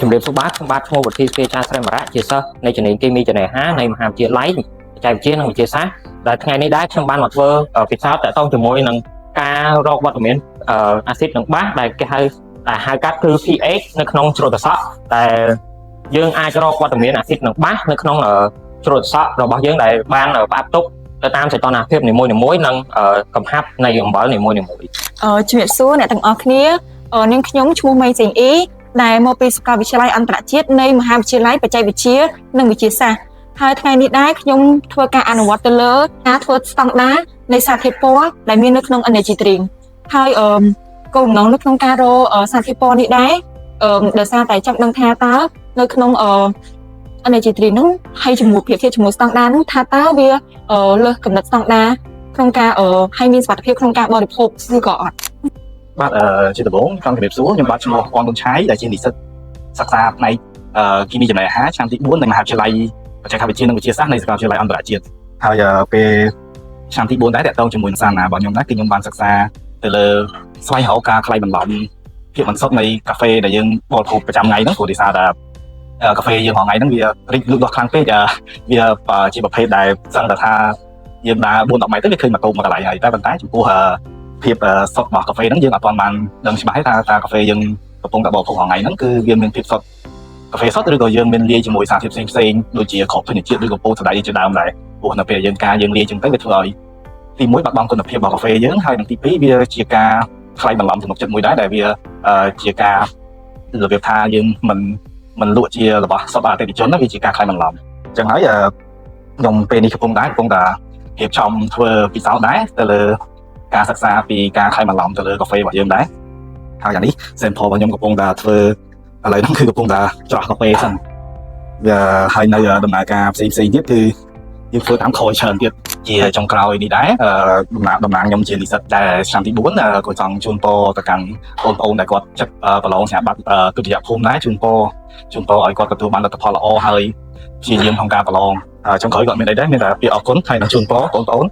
ជំរាបសួរបាទខ្ញុំបាទឈ្មោះវុធីស្គីចាស្រីមរៈជាសិស្សនៃជំនាញគីមីចំណេះហានៃមហាវិទ្យាល័យបច្ចេកវិទ្យានិងវិទ្យាសាស្ត្រដែលថ្ងៃនេះដែរខ្ញុំបានមកធ្វើពិសោធន៍តាក់ទងជាមួយនឹងការរកវត្តមានអាស៊ីតនិងបាសដែលគេហៅកាត់គឺ pH នៅក្នុងជ្រោតសក់ដែលយើងអាចរកវត្តមានអាស៊ីតនិងបាសនៅក្នុងជ្រោតសក់របស់យើងដែលបានផ្អាប់ទុកទៅតាមសីតុណ្ហភាពនីមួយៗនិងកំហាប់នៃអំបិលនីមួយៗជំរាបសួរអ្នកទាំងអស់គ្នានាងខ្ញុំឈ្មោះម៉ៃសេងអ៊ីដែលមកពីសាកលវិទ្យាល័យអន្តរជាតិនៃមហាវិទ្យាល័យបច្ចេកវិទ្យានិងវិទ្យាសាស្ត្រហើយថ្ងៃនេះដែរខ្ញុំធ្វើការអនុវត្តទៅលើការធ្វើស្តង់ដារនៃសារធាតុពណ៌ដែលមាននៅក្នុង Energy Drink ហើយគោលបំណងនៅក្នុងការរកសារធាតុពណ៌នេះដែរដោយសារតែចង់ដឹងថាតើនៅក្នុងEnergy Drink នោះហើយជាមួយភាពជាជាមួយស្តង់ដារនោះថាតើវាលើសកម្រិតស្តង់ដារក្នុងការឲ្យមានសុវត្ថិភាពក្នុងការបរិភោគឬក៏អត់បាទជាដំបូងខ្ញុំជម្រាបសួរខ្ញុំបាទឈ្មោះអនលុនឆៃដែលជានិស្សិតសិក្សាផ្នែកគីមីចំណីអាហារឆ្នាំទី4នៃមហាវិទ្យាល័យបច្ចេកវិទ្យានិងវិទ្យាសាស្ត្រនៃសាកលវិទ្យាល័យអន្តរជាតិហើយពេលឆ្នាំទី4ដែរតាក់ទងជាមួយនឹងសាសនារបស់ខ្ញុំដែរគឺខ្ញុំបានសិក្សាទៅលើស្វែងរកការខ្លាយបន្លំភាពមិនសុខនៃកាហ្វេដែលយើងបរិភោគប្រចាំថ្ងៃហ្នឹងព្រោះដោយសារតែកាហ្វេយើងរាល់ថ្ងៃហ្នឹងវារីកលូតលាស់ខ្លាំងពេកវាជាប្រភេទដែលសឹងតែថាយើងដើរ 4-10 ម៉ែត្រទៅវាឃើញមកកន្លែងហើយតែប៉ុន្តែចំពោះភាពសុខរបស់កាហ្វេហ្នឹងយើងអត់ទាន់បានដឹងច្បាស់ទេថាកាហ្វេយើងកំពុងតែបរិភោគរាល់ថ្ងៃហ្នឹងគឺវាមានភាពសុខកាហ្វេសុទ្ធឬក៏យើងមានលាយជាមួយសារធាតុផ្សេងៗដូចជាគ្រាប់ធញ្ញជាតិឬក៏ពោធិ៍សណ្ដែកជាដើមដែរព្រោះនៅពេលយើងលាយចឹងទៅវាធ្វើឲ្យទី1បាត់បង់គុណភាពរបស់កាហ្វេយើងហើយនិងទី2វាជាការខ្លាយបន្លំទំនុកចិត្តមួយដែរដែលវាជាការរបៀបថាយើងមិនលក់ជារបស់សពអតិថិជនវាជាការខ្លាយបន្លំអញ្ចឹងហើយខ្ញុំពេលនេះកំពុងតែរៀបចំធ្វើពិសោធន៍ដែរទៅលើការសិក្សាពីការខ្លាយបន្លំទៅលើកាហ្វេរបស់យើងដែរហើយយ៉ាងនេះ sample របស់ខ្ញុំកំពុងតែធ្វើឥឡូវហ្នឹងគឺកំពុងតែច្រោះកាហ្វេសិនវាហើយនៅដំណើរការផ្សេងទៀតគឺយើងធ្វើតាម course ច្រើនទៀតជាចុងក្រោយនេះដែរតំណាងខ្ញុំជានិស្សិតដែលឆ្នាំទី4ក៏ចង់ជូនពរទៅកាន់បងប្អូនដែលគាត់ចិត្តប្រឡងស្នាប័ត្រទុតិយភូមិដែរជូនពរឲ្យគាត់ទទួលបានលទ្ធផលល្អហើយព្យាយាមក្នុងការប្រឡងចុងក្រោយគាត់មានអីដែរមានតែពាក្យអរគុណហើយនឹងជូនពរបងប្អូន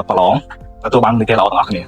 ប្រឡងទទួលបាននីតិល្អទាំងអស់គ្នា